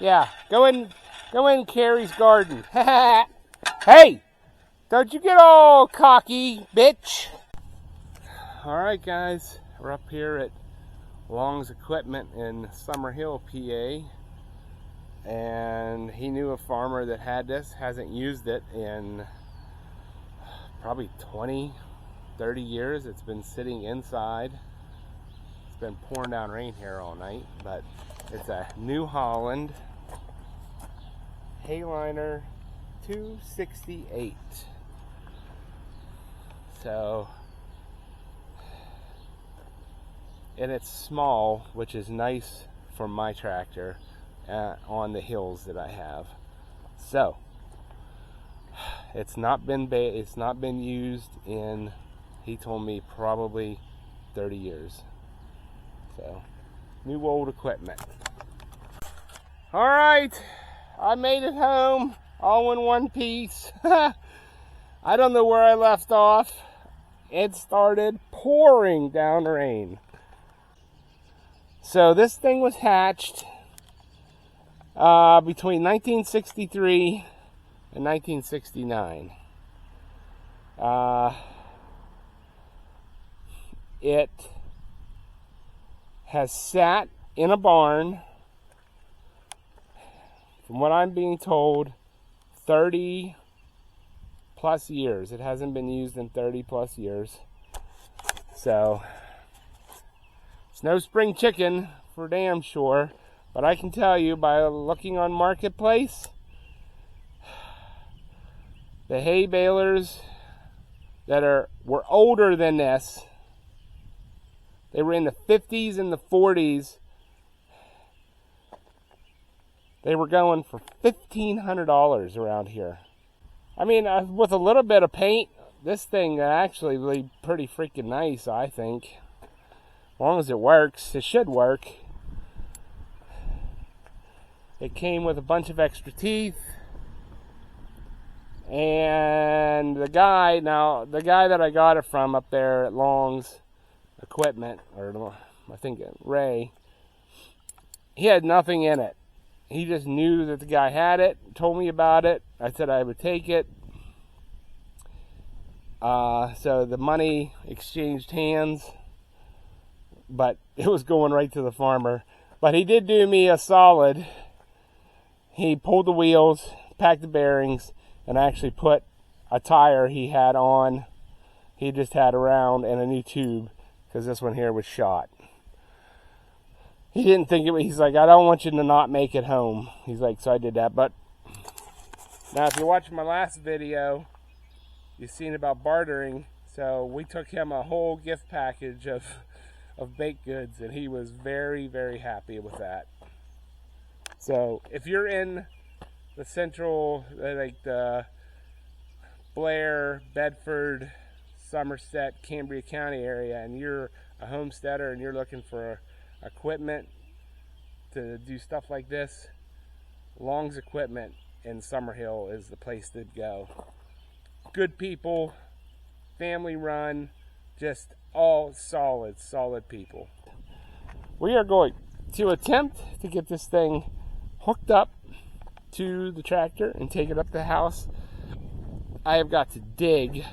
Yeah, go in Carrie's garden. Hey, don't you get all cocky, bitch. All right, guys, we're up here at Long's Equipment in Summerhill, PA. And he knew a farmer that had this, hasn't used it in probably 20, 30 years. It's been sitting inside. It's been pouring down rain here all night, but it's a New Holland Hayliner 268. So, and it's small, which is nice for my tractor on the hills that I have. So, it's not been used in, he told me, probably 30 years. So, new old equipment. All right, I made it home, all in one piece. I don't know where I left off. It started pouring down rain. So this thing was hatched between 1963 and 1969. It has sat in a barn, from what I'm being told, 30 plus years. It hasn't been used in 30 plus years. So it's no spring chicken for damn sure, but I can tell you by looking on Marketplace, the hay balers that were older than this, they were in the 50s and the 40s. They were going for $1,500 around here. I mean, with a little bit of paint, this thing actually really pretty freaking nice, I think. As long as it works, it should work. It came with a bunch of extra teeth. And the guy that I got it from up there at Long's Equipment, or I think Ray, he had nothing in it. He just knew that the guy had it, told me about it. I said I would take it. So the money exchanged hands, but it was going right to the farmer. But he did do me a solid. He pulled the wheels, packed the bearings, and actually put a tire he had on. He just had around, and a new tube, because this one here was shot. He didn't think it. He's like, I don't want you to not make it home. He's like, so I did that. But now, if you're watching my last video, you've seen about bartering. So we took him a whole gift package of baked goods, and he was very, very happy with that. So if you're in the central, like the Baler, Bedford, Somerset, Cambria County area, and you're a homesteader and you're looking for equipment to do stuff like this, Long's Equipment in Summerhill is the place to go. Good people, family run, just all solid people. We are going to attempt to get this thing hooked up to the tractor and take it up to the house. I have got to dig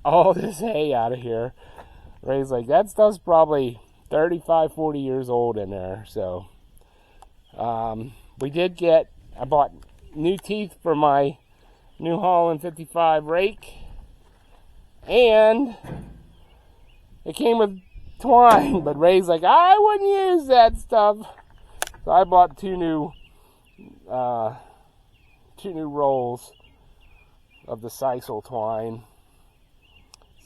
all this hay out of here. Ray's like, that stuff's probably 35, 40 years old in there. So I bought new teeth for my New Holland 55 rake, and it came with twine, but Ray's like, I wouldn't use that stuff. So I bought two new rolls of the sisal twine.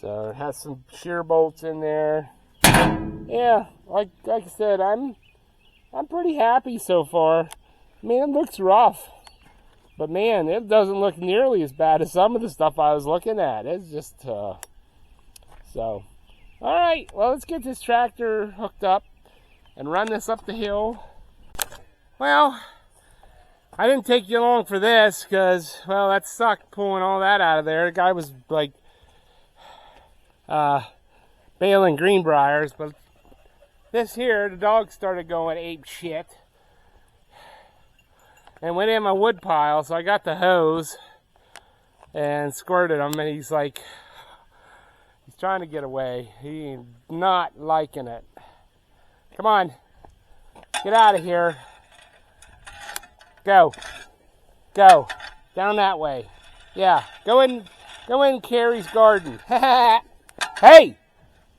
So it has some shear bolts in there. Yeah, like I said, I'm pretty happy so far. I mean, it looks rough, but man, it doesn't look nearly as bad as some of the stuff I was looking at. It's just so. All right, well, let's get this tractor hooked up and run this up the hill. Well, I didn't take you long for this because, well, that sucked pulling all that out of there. The guy was like baling greenbriers, but this here, the dog started going ape shit. and went in my wood pile. So I got the hose and squirted him, and he's like, he's trying to get away. He's not liking it. Come on, get out of here. Go, go, down that way. Yeah, go in Carrie's garden. Hey,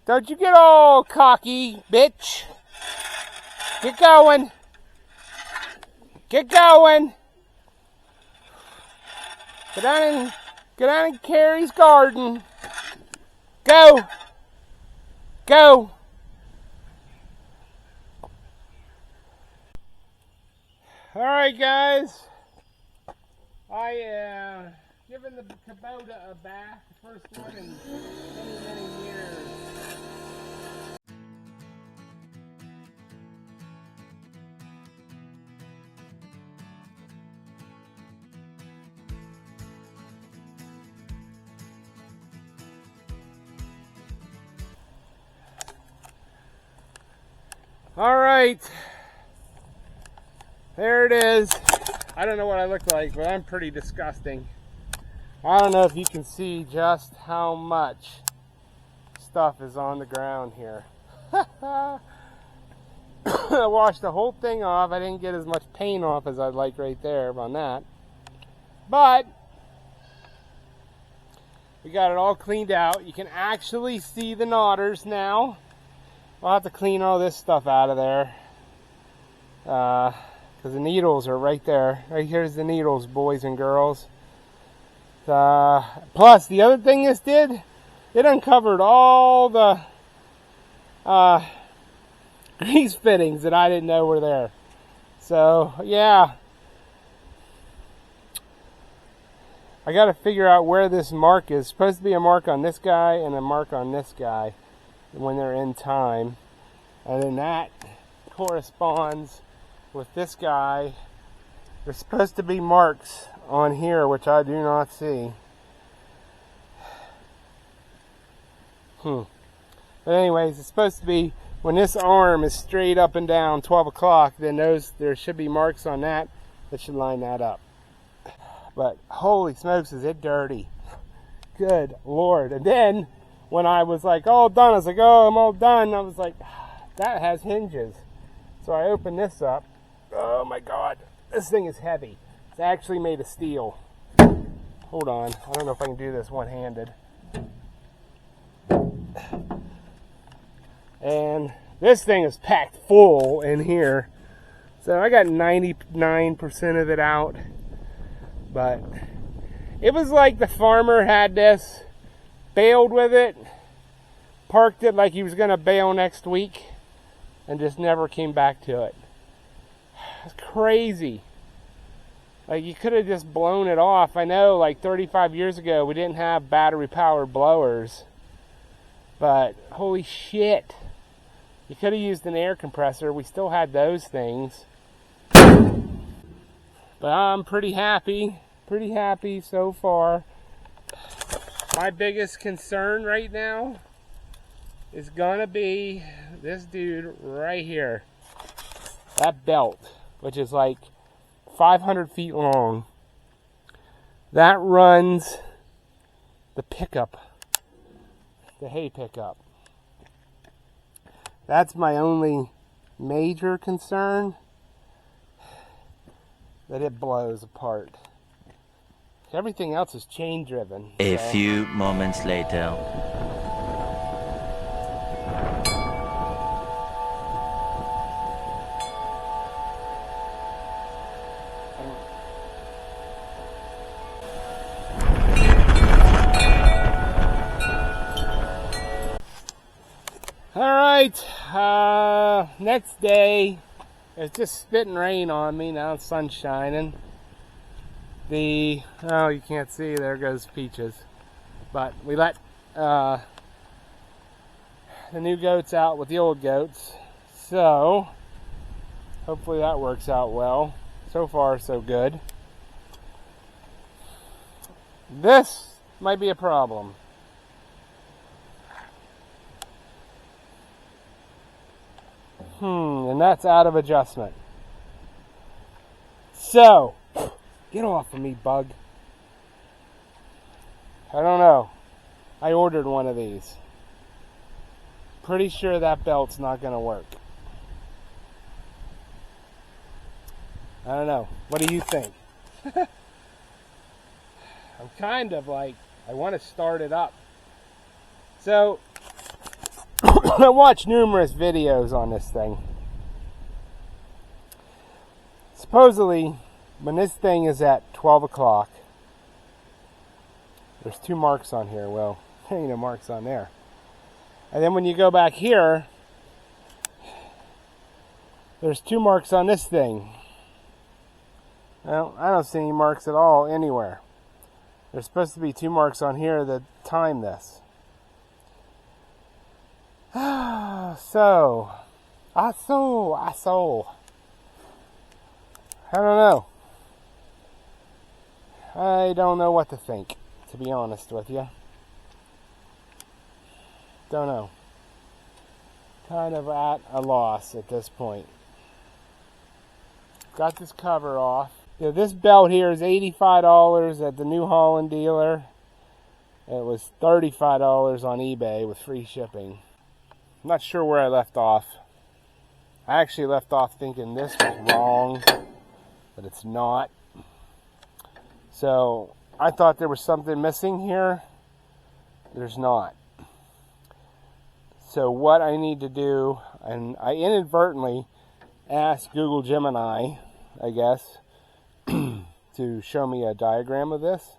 don't you get all cocky, bitch. Get going. Get going. Get down in Carrie's garden. Go. Go. All right, guys. I am giving the Kubota a bath. The first one in many, many years. All right, there it is. I don't know what I look like, but I'm pretty disgusting. I don't know if you can see just how much stuff is on the ground here. I washed the whole thing off. I didn't get as much paint off as I'd like right there on that. But we got it all cleaned out. You can actually see the knotters now. I'll have to clean all this stuff out of there. Because the needles are right there. Right here's the needles, boys and girls. Plus, the other thing this did, it uncovered all the grease fittings that I didn't know were there. So, yeah. I got to figure out where this mark is. It's supposed to be a mark on this guy and a mark on this guy when they're in time. And then that corresponds with this guy. There's supposed to be marks on here, which I do not see. But anyways, it's supposed to be when this arm is straight up and down 12 o'clock, then there should be marks on that should line that up. But holy smokes, is it dirty. Good Lord. And then when I was like all done, I was like, oh, I'm all done. I was like, that has hinges. So I opened this up. Oh my God, this thing is heavy. It's actually made of steel. Hold on, I don't know if I can do this one-handed. And this thing is packed full in here. So I got 99% of it out. But it was like the farmer had this, baled with it, parked it like he was going to bale next week, and just never came back to it. It's crazy. Like, you could have just blown it off. I know, like 35 years ago, we didn't have battery-powered blowers. But, holy shit. You could have used an air compressor. We still had those things. But I'm pretty happy so far. My biggest concern right now is gonna be this dude right here. That belt, which is like 500 feet long. That runs the pickup, the hay pickup. That's my only major concern. That it blows apart. Everything else is chain driven. A few moments later. All right, next day. It's just spitting rain on me. Now the sun's shining. Oh, you can't see, there goes Peaches. But we let the new goats out with the old goats. So, hopefully that works out well. So far, so good. This might be a problem. And that's out of adjustment. So, get off of me, bug. I don't know. I ordered one of these. Pretty sure that belt's not going to work. I don't know. What do you think? I'm kind of like, I want to start it up. So, I watched numerous videos on this thing. Supposedly, when this thing is at 12 o'clock, there's 2 marks on here. Well, there ain't no marks on there. And then when you go back here, there's 2 marks on this thing. Well, I don't see any marks at all anywhere. There's supposed to be 2 marks on here that time this. So, I don't know. I don't know what to think, to be honest with you. Don't know. Kind of at a loss at this point. Got this cover off. Yeah, this belt here is $85 at the New Holland dealer. It was $35 on eBay with free shipping. I'm not sure where I left off. I actually left off thinking this was wrong, but it's not. So I thought there was something missing here. There's not. So what I need to do, and I inadvertently asked Google Gemini, I guess, to show me a diagram of this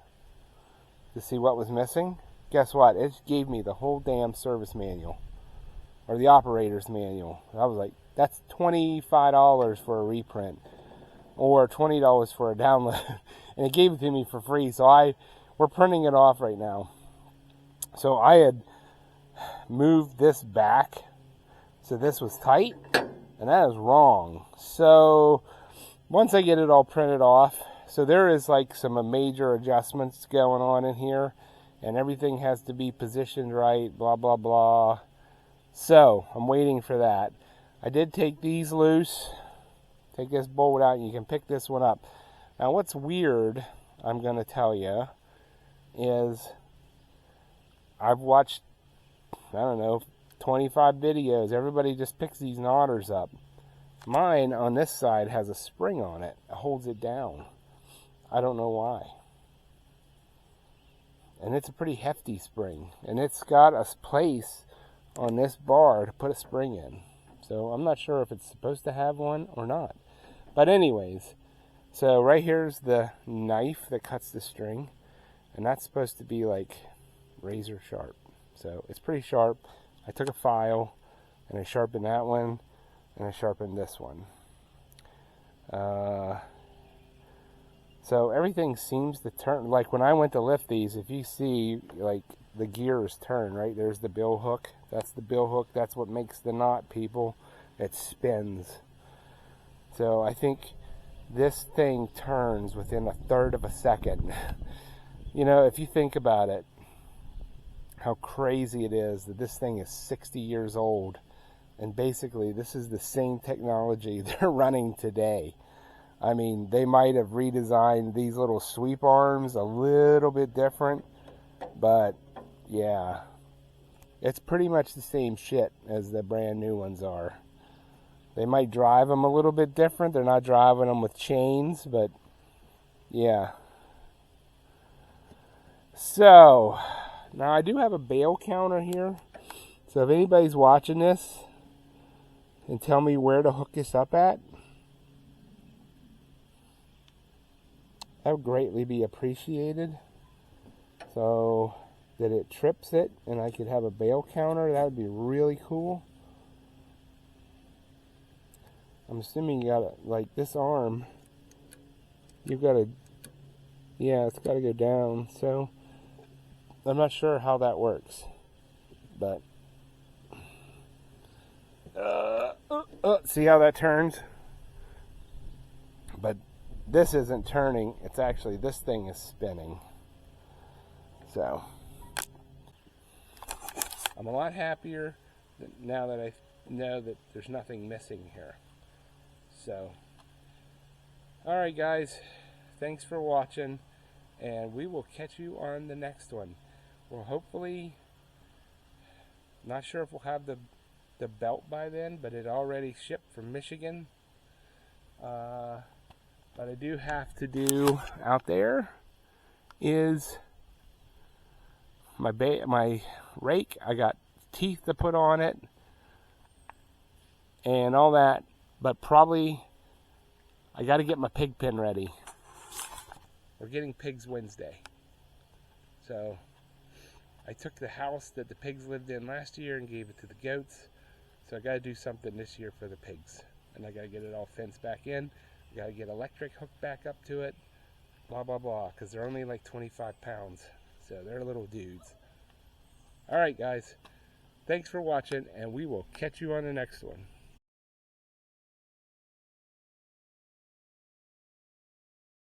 to see what was missing. Guess what? It gave me the whole damn service manual, or the operator's manual. I was like, that's $25 for a reprint, or $20 for a download, and it gave it to me for free. So we're printing it off right now. So I had moved this back so this was tight, and that is wrong. So once I get it all printed off, so there is like some major adjustments going on in here, and everything has to be positioned right, blah blah blah. So I'm waiting for that. I did take these loose, take this bolt out, and you can pick this one up. Now what's weird, I'm going to tell you, is I've watched, I don't know, 25 videos. Everybody just picks these knotters up. Mine on this side has a spring on it. It holds it down. I don't know why. And it's a pretty hefty spring. And it's got a place on this bar to put a spring in. So I'm not sure if it's supposed to have one or not. But anyways, so right here's the knife that cuts the string. And that's supposed to be like razor sharp. So it's pretty sharp. I took a file and I sharpened that one and I sharpened this one. So everything seems to turn. Like when I went to lift these, if you see, like the gears turn, right? There's the bill hook. That's the bill hook. That's what makes the knot, people. It spins. So I think this thing turns within 1/3 of a second. You know, if you think about it, how crazy it is that this thing is 60 years old, and basically this is the same technology they're running today. I mean, they might have redesigned these little sweep arms a little bit different, but yeah, it's pretty much the same shit as the brand new ones are. They might drive them a little bit different. They're not driving them with chains, but yeah. So now I do have a bale counter here. So if anybody's watching this and tell me where to hook this up at, that would greatly be appreciated. So that it trips it and I could have a bale counter, that would be really cool. I'm assuming you got like this arm, you've got to, yeah, it's got to go down. So I'm not sure how that works, but see how that turns? But this isn't turning, it's actually, this thing is spinning. So I'm a lot happier now that I know that there's nothing missing here. So Alright guys, thanks for watching, and we will catch you on the next one. Well, hopefully, not sure if we'll have the belt by then, but it already shipped from Michigan. But I do have to do out there is my rake. I got teeth to put on it and all that, but probably I got to get my pig pen ready. We're getting pigs Wednesday. So I took the house that the pigs lived in last year and gave it to the goats. So I got to do something this year for the pigs. And I got to get it all fenced back in. I got to get electric hooked back up to it. Blah, blah, blah. Because they're only like 25 pounds. So they're little dudes. Alright guys. Thanks for watching, and we will catch you on the next one.